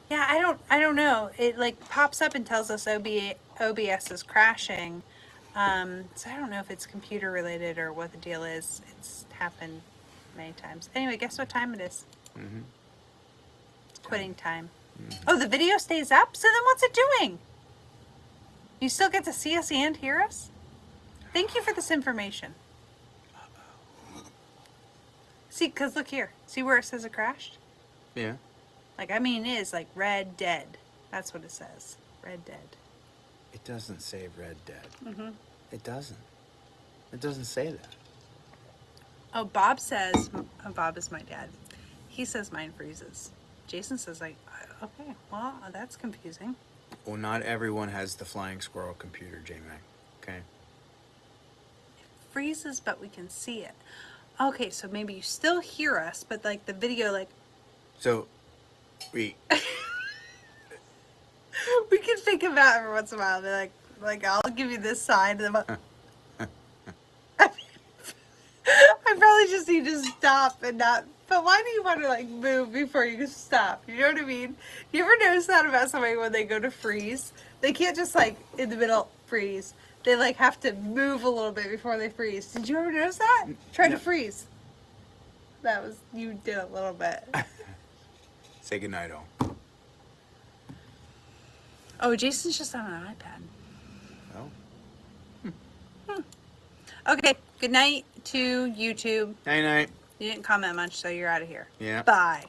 Yeah, I don't know. It like pops up and tells us OBS is crashing. So I don't know if it's computer related or what the deal is. It's happened many times. Anyway, guess what time it is? It's quitting time. Oh, the video stays up? So then what's it doing? You still get to see us and hear us? Thank you for this information. See, because look here. See where it says it crashed? Yeah. Like, I mean, it is like red dead. That's what it says. Red dead. It doesn't say Red Dead. It doesn't. It doesn't say that. Oh, Bob says, Bob is my dad. He says mine freezes. Jason says, like, okay, well, that's confusing. Well, not everyone has the flying squirrel computer, J-Mac. Okay. Freezes, but we can see it. Okay, so maybe you still hear us, but like the video, like, So, we we can think about it every once in a while. Be like I'll give you this sign. And I probably just need to stop and not. But why do you want to like move before you stop? You know what I mean? You ever notice that about somebody when they go to freeze? They can't just like in the middle freeze. They like have to move a little bit before they freeze. Did you ever notice that? Try to freeze. That was, you did a little bit. say goodnight, all. Oh, Jason's just on an iPad. Oh. Okay, good night to YouTube. Night night. You didn't comment much, so you're out of here. Yeah. Bye.